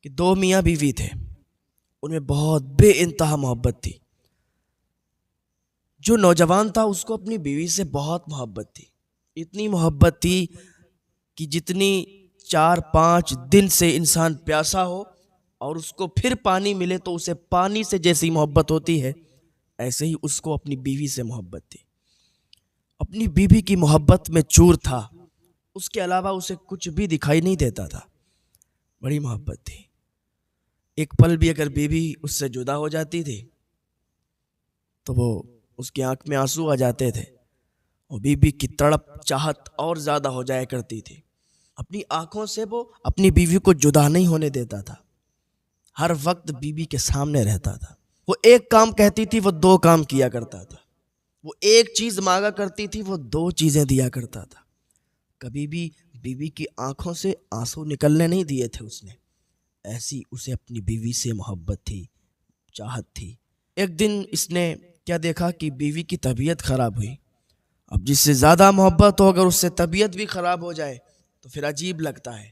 کہ دو میاں بیوی تھے، ان میں بہت بے انتہا محبت تھی۔ جو نوجوان تھا اس کو اپنی بیوی سے بہت محبت تھی، اتنی محبت تھی کہ جتنی 4-5 دن سے انسان پیاسا ہو اور اس کو پھر پانی ملے تو اسے پانی سے جیسی محبت ہوتی ہے، ایسے ہی اس کو اپنی بیوی سے محبت تھی۔ اپنی بیوی کی محبت میں چور تھا، اس کے علاوہ اسے کچھ بھی دکھائی نہیں دیتا تھا، بڑی محبت تھی۔ ایک پل بھی اگر بیوی اس سے جدا ہو جاتی تھی تو وہ اس کی آنکھ میں آنسو آ جاتے تھے، اور بیوی کی تڑپ چاہت اور زیادہ ہو جایا کرتی تھی۔ اپنی آنکھوں سے وہ اپنی بیوی کو جدا نہیں ہونے دیتا تھا، ہر وقت بیوی کے سامنے رہتا تھا۔ وہ ایک کام کہتی تھی وہ 2 کام کیا کرتا تھا، وہ ایک چیز مانگا کرتی تھی وہ 2 چیزیں دیا کرتا تھا۔ کبھی بھی بیوی کی آنکھوں سے آنسو نکلنے نہیں دیے تھے اس نے، ایسی اسے اپنی بیوی سے محبت تھی، چاہت تھی۔ ایک دن اس نے کیا دیکھا کہ بیوی کی طبیعت خراب ہوئی۔ اب جس سے زیادہ محبت ہو اگر اس سے طبیعت بھی خراب ہو جائے تو پھر عجیب لگتا ہے،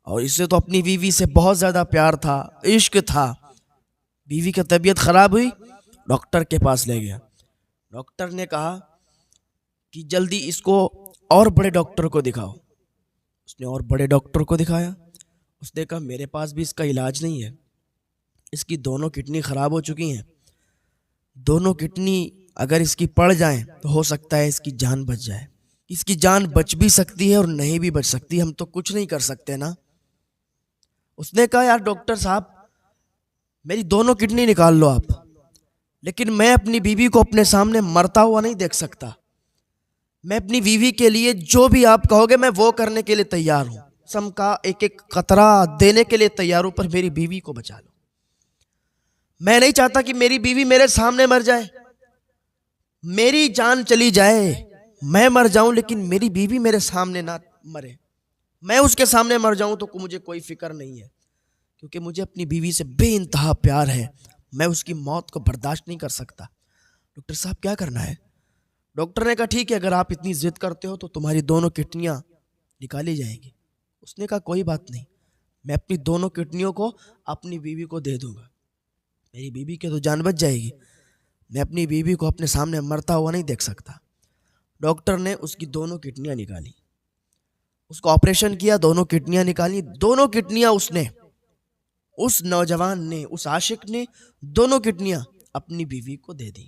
اور اس سے تو اپنی بیوی سے بہت زیادہ پیار تھا، عشق تھا۔ بیوی کی طبیعت خراب ہوئی، ڈاکٹر کے پاس لے گیا۔ ڈاکٹر نے کہا کہ جلدی اس کو اور بڑے ڈاکٹر کو دکھاؤ۔ اس نے اور بڑے ڈاکٹر کو دکھایا، اس نے کہا میرے پاس بھی اس کا علاج نہیں ہے، اس کی دونوں کڈنی خراب ہو چکی ہیں، دونوں کڈنی اگر اس کی پڑ جائیں تو ہو سکتا ہے اس کی جان بچ جائے۔ اس کی جان بچ بھی سکتی ہے اور نہیں بھی بچ سکتی، ہم تو کچھ نہیں کر سکتے نا۔ اس نے کہا یار ڈاکٹر صاحب میری دونوں کڈنی نکال لو آپ، لیکن میں اپنی بیوی کو اپنے سامنے مرتا ہوا نہیں دیکھ سکتا۔ میں اپنی بیوی کے لیے جو بھی آپ کہو گے میں وہ کرنے کے لیے تیار ہوں، سم کا ایک ایک قطرہ دینے کے لیے تیار ہوں، پر میری بیوی کو بچا لو۔ میں نہیں چاہتا کہ میری بیوی میرے سامنے مر جائے، میری جان چلی جائے، میں مر جاؤں لیکن میری بیوی میرے سامنے نہ مرے۔ میں اس کے سامنے مر جاؤں تو مجھے کوئی فکر نہیں ہے، کیونکہ مجھے اپنی بیوی سے بے انتہا پیار ہے، میں اس کی موت کو برداشت نہیں کر سکتا۔ ڈاکٹر صاحب کیا کرنا ہے؟ ڈاکٹر نے کہا ٹھیک ہے اگر آپ اتنی ضد کرتے ہو تو تمہاری دونوں کڈنیاں نکالی جائیں گی۔ اس نے کہا کوئی بات نہیں، میں اپنی دونوں کڈنیوں کو اپنی بیوی کو دے دوں گا، میری بیوی کی تو جان بچ جائے گی، میں اپنی بیوی کو اپنے سامنے مرتا ہوا نہیں دیکھ سکتا۔ ڈاکٹر نے اس کی دونوں کڈنیاں نکالی، اس کو آپریشن کیا، دونوں کڈنیاں نکالی۔ دونوں کڈنیاں اس نوجوان نے، اس عاشق نے دونوں کڈنیاں اپنی بیوی کو دے دیں۔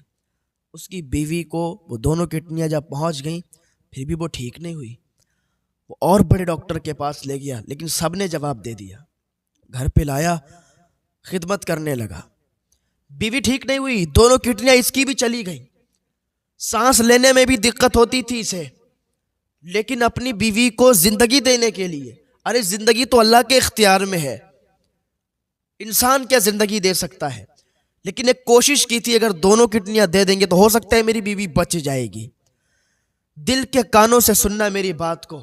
اس کی بیوی کو وہ دونوں کڈنیاں جب پہنچ گئیں پھر بھی وہ ٹھیک نہیں ہوئی، وہ اور بڑے ڈاکٹر کے پاس لے گیا، لیکن سب نے جواب دے دیا۔ گھر پہ لایا، خدمت کرنے لگا، بیوی ٹھیک نہیں ہوئی، دونوں کڈنیاں اس کی بھی چلی گئیں، سانس لینے میں بھی دقت ہوتی تھی اسے، لیکن اپنی بیوی کو زندگی دینے کے لیے، ارے زندگی تو اللہ کے اختیار میں ہے، انسان کیا زندگی دے سکتا ہے، لیکن ایک کوشش کی تھی اگر دونوں کڈنیاں دے دیں گے تو ہو سکتا ہے میری بیوی بچ جائے گی۔ دل کے کانوں سے سننا میری بات کو،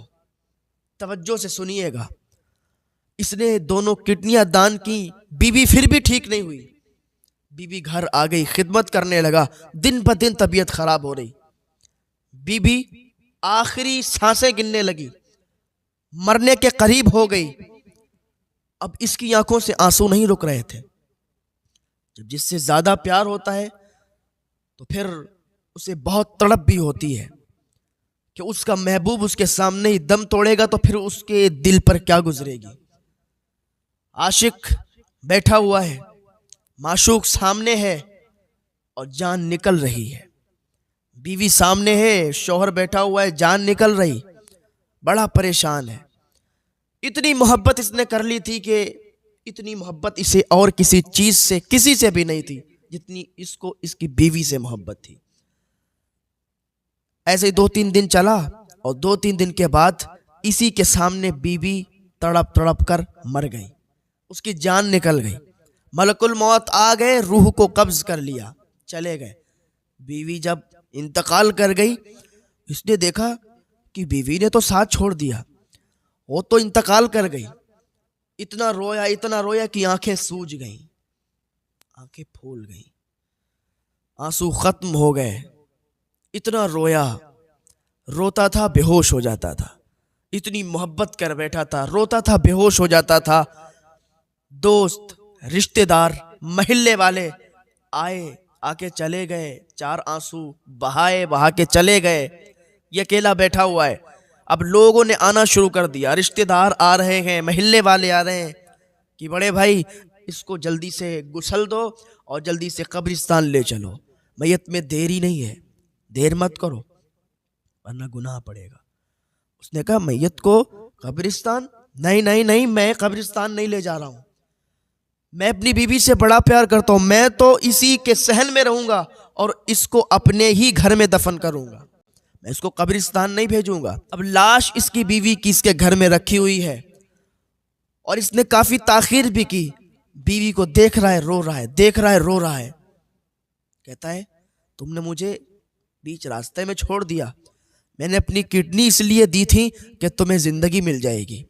توجہ سے سنیے گا۔ اس نے دونوں کڈنیاں دان کی، بیوی پھر بھی ٹھیک نہیں ہوئی، بیوی گھر آ گئی، خدمت کرنے لگا، دن بہ دن طبیعت خراب ہو رہی، بیوی آخری سانسیں گننے لگی، مرنے کے قریب ہو گئی۔ اب اس کی آنکھوں سے آنسو نہیں رک رہے تھے۔ جب جس سے زیادہ پیار ہوتا ہے تو پھر اسے بہت تڑپ بھی ہوتی ہے کہ اس کا محبوب اس کے سامنے ہی دم توڑے گا تو پھر اس کے دل پر کیا گزرے گی۔ عاشق بیٹھا ہوا ہے، معشوق سامنے ہے اور جان نکل رہی ہے، بیوی سامنے ہے، شوہر بیٹھا ہوا ہے، جان نکل رہی، بڑا پریشان ہے۔ اتنی محبت اس نے کر لی تھی کہ اتنی محبت اسے اور کسی چیز سے، کسی سے بھی نہیں تھی جتنی اس کو اس کی بیوی سے محبت تھی۔ ایسے 2-3 دن چلا اور 2-3 دن کے بعد اسی کے سامنے بیوی تڑپ تڑپ کر مر گئی، اس کی جان نکل گئی، ملک الموت آ گئے، روح کو قبض کر لیا، چلے گئے۔ بیوی جب انتقال کر گئی، اس نے دیکھا کہ بیوی نے تو ساتھ چھوڑ دیا، وہ تو انتقال کر گئی۔ اتنا رویا کہ آنکھیں سوج گئیں، آنکھیں پھول گئیں، آنسو ختم ہو گئے۔ اتنا روتا تھا، بے ہوش ہو جاتا تھا، اتنی محبت کر بیٹھا تھا، روتا تھا، بے ہوش ہو جاتا تھا۔ دوست, رشتے دار, محلے والے آئے, آ کے چلے گئے, 4 آنسو بہائے, بہا کے چلے گئے. یہ اکیلا بیٹھا ہوا ہے. اب لوگوں نے آنا شروع کر دیا, رشتے دار آ رہے ہیں, محلے والے آ رہے ہیں کہ بڑے بھائی اس کو جلدی سے غسل دو اور جلدی سے قبرستان لے چلو, میت میں دیری نہیں ہے, دیر مت کرو ورنہ گناہ پڑے گا. اس نے کہا میت کو قبرستان, نہیں نہیں نہیں, میں قبرستان نہیں لے جا رہا ہوں, میں اپنی بیوی سے بڑا پیار کرتا ہوں, میں تو اسی کے صحن میں رہوں گا اور اس کو اپنے ہی گھر میں دفن کروں گا, میں اس کو قبرستان نہیں بھیجوں گا. اب لاش اس کی بیوی کی اس کے گھر میں رکھی ہوئی ہے اور اس نے کافی تاخیر بھی کی. بیوی کو دیکھ رہا ہے, رو رہا ہے, دیکھ رہا ہے, رو رہا ہے. کہتا ہے تم نے مجھے بیچ راستے میں چھوڑ دیا, میں نے اپنی کڈنی اس لیے دی تھی کہ تمہیں زندگی مل جائے گی,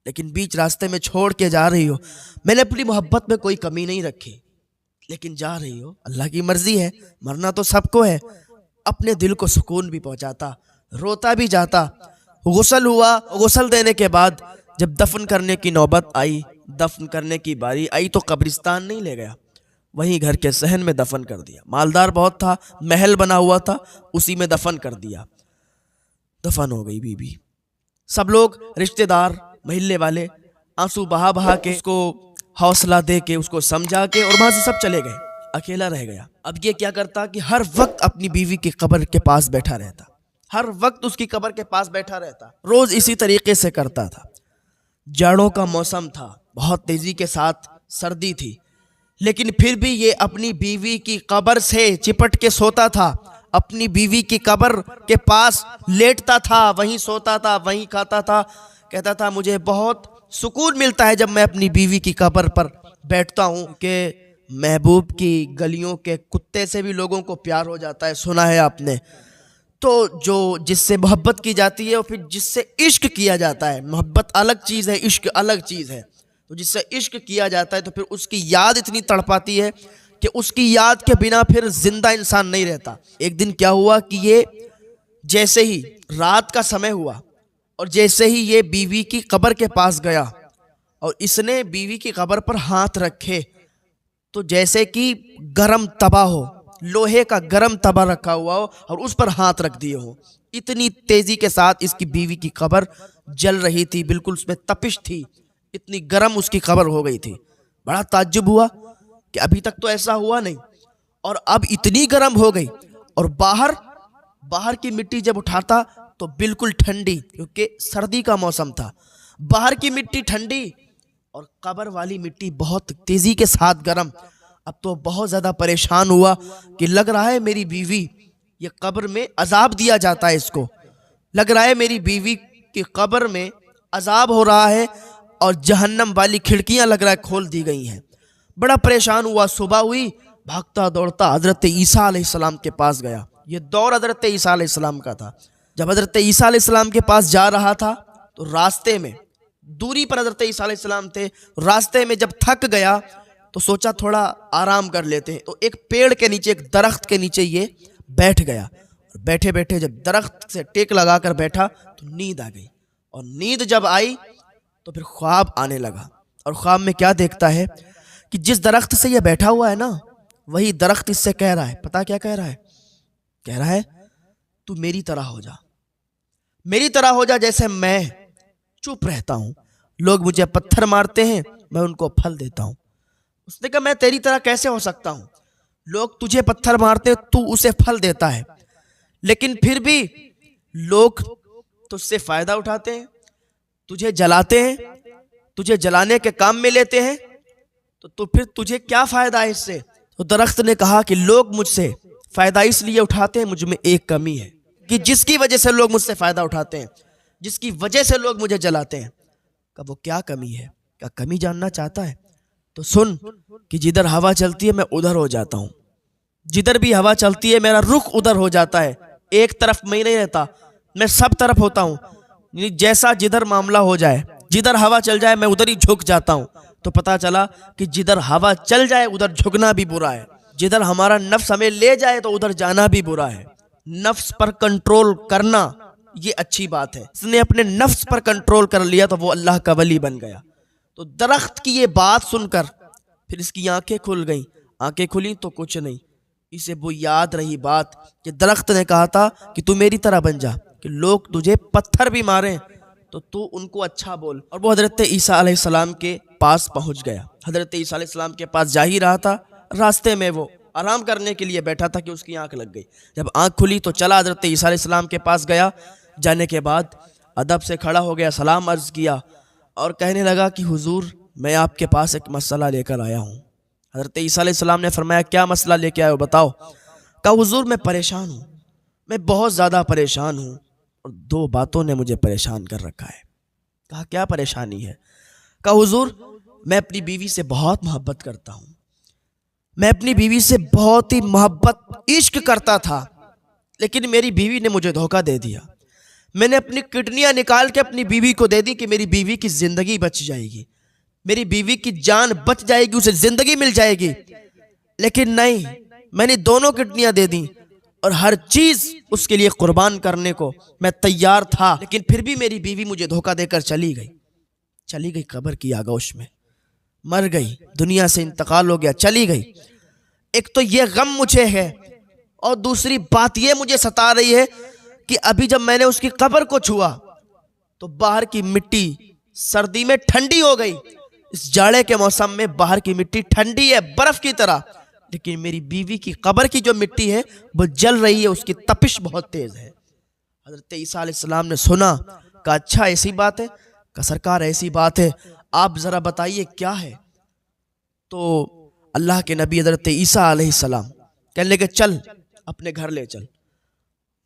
لیکن بیچ راستے میں چھوڑ کے جا رہی ہو. میں نے اپنی محبت میں کوئی کمی نہیں رکھی, لیکن جا رہی ہو, اللہ کی مرضی ہے, مرنا تو سب کو ہے. اپنے دل کو سکون بھی پہنچاتا, روتا بھی جاتا. غسل ہوا, غسل دینے کے بعد جب دفن کرنے کی نوبت آئی, دفن کرنے کی باری آئی تو قبرستان نہیں لے گیا, وہیں گھر کے صحن میں دفن کر دیا. مالدار بہت تھا, محل بنا ہوا تھا, اسی میں دفن کر دیا. دفن ہو گئی بیوی. سب لوگ, رشتے دار, محلے والے آنسو بہا بہا کے اس کو حوصلہ دے کے, اس کو سمجھا کے, اور وہاں سے سب چلے گئے, اکیلا رہ گیا. اب یہ کیا کرتا کہ ہر وقت اپنی بیوی کی قبر کے پاس بیٹھا رہتا, ہر وقت اس کی قبر کے پاس بیٹھا رہتا, روز اسی طریقے سے کرتا تھا. جاڑوں کا موسم تھا, بہت تیزی کے ساتھ سردی تھی, لیکن پھر بھی یہ اپنی بیوی کی قبر سے چپٹ کے سوتا تھا, اپنی بیوی کی قبر کے پاس لیٹتا تھا, وہیں سوتا تھا, وہیں کھاتا تھا. کہتا تھا مجھے بہت سکون ملتا ہے جب میں اپنی بیوی کی قبر پر بیٹھتا ہوں, کہ محبوب کی گلیوں کے کتے سے بھی لوگوں کو پیار ہو جاتا ہے, سنا ہے آپ نے. تو جو جس سے محبت کی جاتی ہے اور پھر جس سے عشق کیا جاتا ہے, محبت الگ چیز ہے, عشق الگ چیز ہے, تو جس سے عشق کیا جاتا ہے تو پھر اس کی یاد اتنی تڑپاتی ہے کہ اس کی یاد کے بنا پھر زندہ انسان نہیں رہتا. ایک دن کیا ہوا کہ یہ جیسے ہی رات کا سمے ہوا اور جیسے ہی یہ بیوی کی قبر کے پاس گیا اور اس نے بیوی کی قبر پر ہاتھ رکھے تو جیسے کہ گرم توا ہو, لوہے کا گرم توا رکھا ہوا ہو اور اس پر ہاتھ رکھ دیے ہو. اتنی تیزی کے ساتھ اس کی بیوی کی قبر جل رہی تھی, بالکل اس میں تپش تھی, اتنی گرم اس کی قبر ہو گئی تھی. بڑا تعجب ہوا کہ ابھی تک تو ایسا ہوا نہیں, اور اب اتنی گرم ہو گئی. اور باہر کی مٹی جب اٹھاتا تو بالکل ٹھنڈی, کیونکہ سردی کا موسم تھا. باہر کی مٹی ٹھنڈی اور قبر والی مٹی بہت تیزی کے ساتھ گرم. اب تو بہت زیادہ پریشان ہوا کہ لگ رہا ہے میری بیوی, یہ قبر میں عذاب دیا جاتا ہے اس کو, لگ رہا ہے میری بیوی کی قبر میں عذاب ہو رہا ہے اور جہنم والی کھڑکیاں لگ رہا ہے کھول دی گئی ہیں. بڑا پریشان ہوا. صبح ہوئی, بھاگتا دوڑتا حضرت عیسیٰ علیہ السلام کے پاس گیا. یہ دور حضرت عیسیٰ علیہ السلام کا تھا. جب حضرت عیسیٰ علیہ السلام کے پاس جا رہا تھا تو راستے میں, دوری پر حضرت عیسیٰ علیہ السلام تھے, راستے میں جب تھک گیا تو سوچا تھوڑا آرام کر لیتے ہیں, تو ایک پیڑ کے نیچے, ایک درخت کے نیچے یہ بیٹھ گیا. بیٹھے بیٹھے جب درخت سے ٹیک لگا کر بیٹھا تو نیند آ گئی, اور نیند جب آئی تو پھر خواب آنے لگا. اور خواب میں کیا دیکھتا ہے کہ جس درخت سے یہ بیٹھا ہوا ہے نا, وہی درخت اس سے کہہ رہا ہے, پتا کیا کہہ رہا ہے؟ کہہ رہا ہے تو میری طرح ہو جا, میری طرح ہو جا جیسے میں چپ رہتا ہوں, لوگ مجھے پتھر مارتے ہیں, میں ان کو پھل دیتا ہوں. اس نے کہا میں تیری طرح کیسے ہو سکتا ہوں, لوگ تجھے پتھر مارتے ہیں, تو اسے پھل دیتا ہے, لیکن پھر بھی لوگ تجھ سے فائدہ اٹھاتے ہیں, تجھے جلاتے ہیں, تجھے جلانے کے کام میں لیتے ہیں, تو پھر تجھے کیا فائدہ ہے اس سے؟ تو درخت نے کہا کہ لوگ مجھ سے فائدہ اس لیے اٹھاتے ہیں, مجھ میں ایک کمی ہے کہ جس کی وجہ سے لوگ مجھ سے فائدہ اٹھاتے ہیں, جس کی وجہ سے لوگ مجھے جلاتے ہیں. کہ وہ کیا کمی ہے؟ کیا کمی جاننا چاہتا ہے؟ تو سن کہ جدھر ہوا چلتی ہے میں ادھر ہو جاتا ہوں, جدھر بھی ہوا چلتی ہے میرا رخ ادھر ہو جاتا ہے, ایک طرف میں نہیں رہتا, میں سب طرف ہوتا ہوں. جیسا جدھر معاملہ ہو جائے, جدھر ہوا چل جائے میں ادھر ہی جھک جاتا ہوں. تو پتا چلا کہ جدھر ہوا چل جائے ادھر جھکنا بھی برا ہے, جدھر ہمارا نفس ہمیں لے جائے تو ادھر جانا بھی برا ہے. نفس پر کنٹرول کرنا یہ اچھی بات ہے. اس نے اپنے نفس پر کنٹرول کر لیا تو وہ اللہ کا ولی بن گیا. تو درخت کی یہ بات سن کر پھر اس کی آنکھیں کھل گئیں. آنکھیں کھلی تو کچھ نہیں، اسے وہ یاد رہی بات کہ درخت نے کہا تھا کہ تو میری طرح بن جا، کہ لوگ تجھے پتھر بھی ماریں تو ان کو اچھا بول. اور وہ حضرت عیسیٰ علیہ السلام کے پاس پہنچ گیا. حضرت عیسیٰ علیہ السلام کے پاس جا ہی رہا تھا، راستے میں وہ آرام کرنے کے لیے بیٹھا تھا کہ اس کی آنکھ لگ گئی. جب آنکھ کھلی تو چلا حضرت عیسیٰ علیہ السلام کے پاس گیا. جانے کے بعد ادب سے کھڑا ہو گیا، سلام عرض کیا اور کہنے لگا کہ حضور میں آپ کے پاس ایک مسئلہ لے کر آیا ہوں. حضرت عیسیٰ علیہ السلام نے فرمایا کیا مسئلہ لے کے آئے ہو بتاؤ. کہا حضور میں پریشان ہوں، میں بہت زیادہ پریشان ہوں اور دو باتوں نے مجھے پریشان کر رکھا ہے. کہا کیا پریشانی ہے؟ کہا حضور میں اپنی بیوی سے بہت محبت کرتا ہوں، میں اپنی بیوی سے بہت ہی محبت عشق کرتا تھا، لیکن میری بیوی نے مجھے دھوکہ دے دیا. میں نے اپنی کڈنیاں نکال کے اپنی بیوی کو دے دی کہ میری بیوی کی زندگی بچ جائے گی، میری بیوی کی جان بچ جائے گی، اسے زندگی مل جائے گی. لیکن نہیں، میں نے دونوں کڈنیاں دے دیں اور ہر چیز اس کے لیے قربان کرنے کو میں تیار تھا، لیکن پھر بھی میری بیوی مجھے دھوکہ دے کر چلی گئی قبر کی آغوش میں، مر گئی، دنیا سے انتقال ہو گیا، چلی گئی. ایک تو یہ غم مجھے ہے اور دوسری بات یہ مجھے ستا رہی ہے کہ ابھی جب میں نے اس کی قبر کو چھوا تو باہر کی مٹی سردی میں ٹھنڈی ہو گئی. اس جاڑے کے موسم میں باہر کی مٹی ٹھنڈی ہے برف کی طرح، لیکن میری بیوی کی قبر کی جو مٹی ہے وہ جل رہی ہے، اس کی تپش بہت تیز ہے. حضرت عیسیٰ علیہ السلام نے سنا، کہا اچھا ایسی بات ہے؟ کہا سرکار ایسی بات ہے، آپ ذرا بتائیے کیا ہے. تو اللہ کے نبی حضرت عیسیٰ علیہ السلام کہنے لگے چل اپنے گھر لے چل.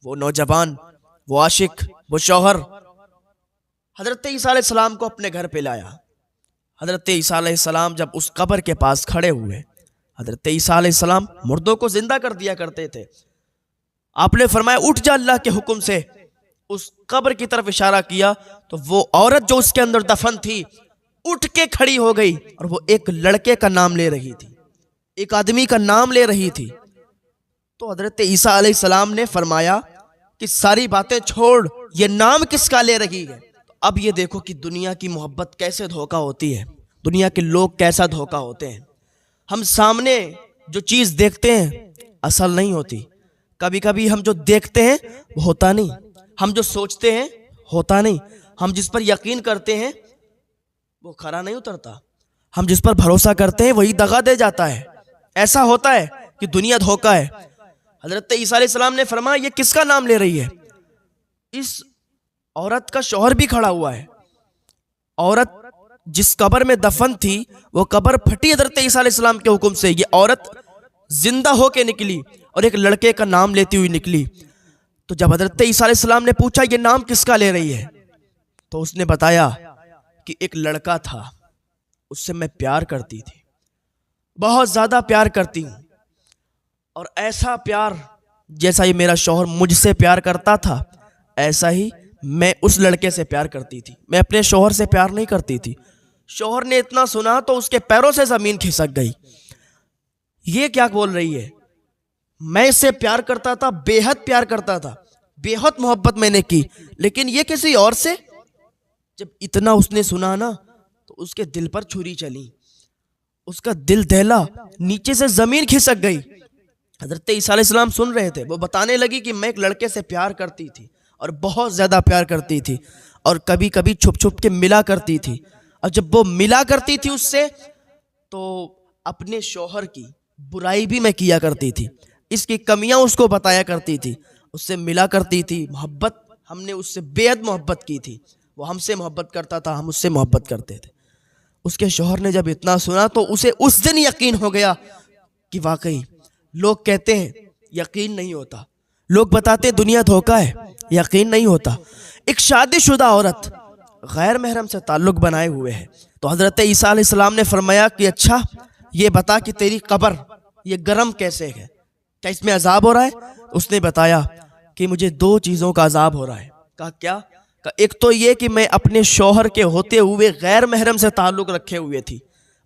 وہ نوجوان، وہ عاشق، وہ شوہر حضرت عیسیٰ علیہ السلام کو اپنے گھر پہ لایا. حضرت عیسیٰ علیہ السلام جب اس قبر کے پاس کھڑے ہوئے، حضرت عیسیٰ علیہ السلام مردوں کو زندہ کر دیا کرتے تھے. آپ نے فرمایا اٹھ جا اللہ کے حکم سے. اس قبر کی طرف اشارہ کیا تو وہ عورت جو اس کے اندر دفن تھی اٹھ کے کھڑی ہو گئی اور وہ ایک لڑکے کا نام لے رہی تھی، ایک آدمی کا نام لے رہی تھی. تو حضرت عیسیٰ علیہ السلام نے فرمایا کہ ساری باتیں چھوڑ، یہ نام کس کا لے رہی ہے؟ اب یہ دیکھو کہ دنیا کی محبت کیسے دھوکہ ہوتی ہے، دنیا کے لوگ کیسا دھوکہ ہوتے ہیں. ہم سامنے جو چیز دیکھتے ہیں اصل نہیں ہوتی، کبھی کبھی ہم جو دیکھتے ہیں وہ ہوتا نہیں، ہم جو سوچتے ہیں ہوتا نہیں، ہم جس پر یقین کرتے ہیں وہ کھرا نہیں اترتا، ہم جس پر بھروسہ کرتے ہیں وہی دغا دے جاتا ہے. ایسا ہوتا ہے کہ دنیا دھوکہ ہے. حضرت عیسیٰ علیہ السلام نے فرمایا یہ کس کا نام لے رہی ہے؟ اس عورت کا شوہر بھی کھڑا ہوا ہے. عورت جس قبر میں دفن تھی وہ قبر پھٹی حضرت عیسیٰ علیہ السلام کے حکم سے. یہ عورت زندہ ہو کے نکلی اور ایک لڑکے کا نام لیتی ہوئی نکلی. تو جب حضرت عیسیٰ علیہ السلام نے پوچھا یہ نام کس کا لے رہی ہے تو اس نے بتایا کہ ایک لڑکا تھا، اس سے میں پیار کرتی تھی، بہت زیادہ پیار کرتی ہوں، اور ایسا پیار جیسا یہ میرا شوہر مجھ سے پیار کرتا تھا ایسا ہی میں اس لڑکے سے پیار کرتی تھی. میں اپنے شوہر سے پیار نہیں کرتی تھی. شوہر نے اتنا سنا تو اس کے پیروں سے زمین کھسک گئی. یہ کیا بول رہی ہے؟ میں اس سے پیار کرتا تھا، بے حد پیار کرتا تھا، بے حد محبت میں نے کی، لیکن یہ کسی اور سے. جب اتنا اس نے سنا نا تو اس کے دل پر چھری چلی، اس کا دل دہلا، نیچے سے زمین کھسک گئی. حضرت عیسیٰ علیہ السلام سن رہے تھے. وہ بتانے لگی کہ میں ایک لڑکے سے پیار کرتی تھی اور بہت زیادہ پیار کرتی تھی، اور کبھی کبھی چھپ چھپ کے ملا کرتی تھی، اور جب وہ ملا کرتی تھی اس سے تو اپنے شوہر کی برائی بھی میں کیا کرتی تھی، اس کی کمیاں اس کو بتایا کرتی تھی، اس سے ملا کرتی تھی. محبت ہم نے اس سے بے حد محبت کی تھی، وہ ہم سے محبت کرتا تھا، ہم اس سے محبت کرتے تھے. اس کے شوہر نے جب اتنا سنا تو اسے اس دن یقین ہو گیا کہ واقعی لوگ کہتے ہیں یقین نہیں ہوتا، لوگ بتاتے ہیں دنیا دھوکہ ہے، یقین نہیں ہوتا. ایک شادی شدہ عورت غیر محرم سے تعلق بنائے ہوئے ہے. تو حضرت عیسیٰ علیہ السلام نے فرمایا کہ اچھا یہ بتا کہ تیری قبر یہ گرم کیسے ہے، کیا اس میں عذاب ہو رہا ہے؟ اس نے بتایا کہ مجھے دو چیزوں کا عذاب ہو رہا ہے. کہا کیا؟ کہ ایک تو یہ کہ میں اپنے شوہر کے ہوتے ہوئے غیر محرم سے تعلق رکھے ہوئے تھی،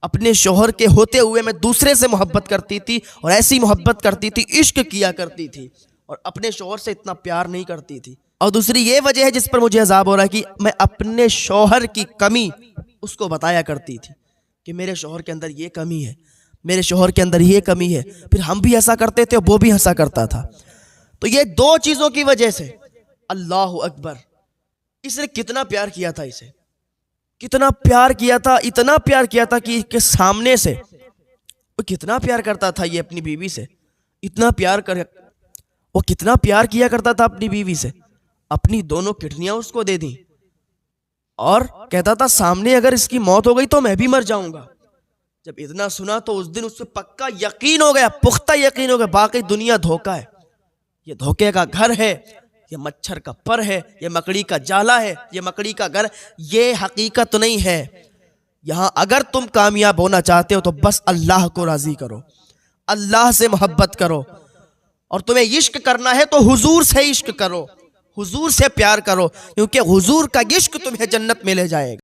اپنے شوہر کے ہوتے ہوئے میں دوسرے سے محبت کرتی تھی، اور ایسی محبت کرتی تھی، عشق کیا کرتی تھی، اور اپنے شوہر سے اتنا پیار نہیں کرتی تھی. اور دوسری یہ وجہ ہے جس پر مجھے عذاب ہو رہا ہے کہ میں اپنے شوہر کی کمی اس کو بتایا کرتی تھی کہ میرے شوہر کے اندر یہ کمی ہے، میرے شوہر کے اندر یہ کمی ہے، پھر ہم بھی ایسا کرتے تھے وہ بھی ایسا کرتا تھا۔ تو یہ دو چیزوں کی وجہ سے اللہ اکبر، اس نے کتنا پیار کیا تھا، اسے کتنا پیار کیا تھا، اتنا پیار کیا تھا کہ سامنے سے وہ کتنا پیار کرتا تھا یہ اپنی بیوی سے، وہ کتنا پیار کیا کرتا تھا اپنی بیوی سے، اپنی دونوں کڈنیاں اس کو دے دیں اور کہتا تھا سامنے اگر اس کی موت ہو گئی تو میں بھی مر جاؤں گا۔ جب اتنا سنا تو اس دن اس سے پکا یقین ہو گیا، پختہ یقین ہو گیا باقی دنیا دھوکا ہے، یہ دھوکے کا گھر ہے، یہ مچھر کا پر ہے، یہ مکڑی کا جالا ہے، یہ مکڑی کا گھر، یہ حقیقت نہیں ہے۔ یہاں اگر تم کامیاب ہونا چاہتے ہو تو بس اللہ کو راضی کرو، اللہ سے محبت کرو، اور تمہیں عشق کرنا ہے تو حضور سے عشق کرو، حضور سے پیار کرو، کیونکہ حضور کا عشق تمہیں جنت میں لے جائے گا۔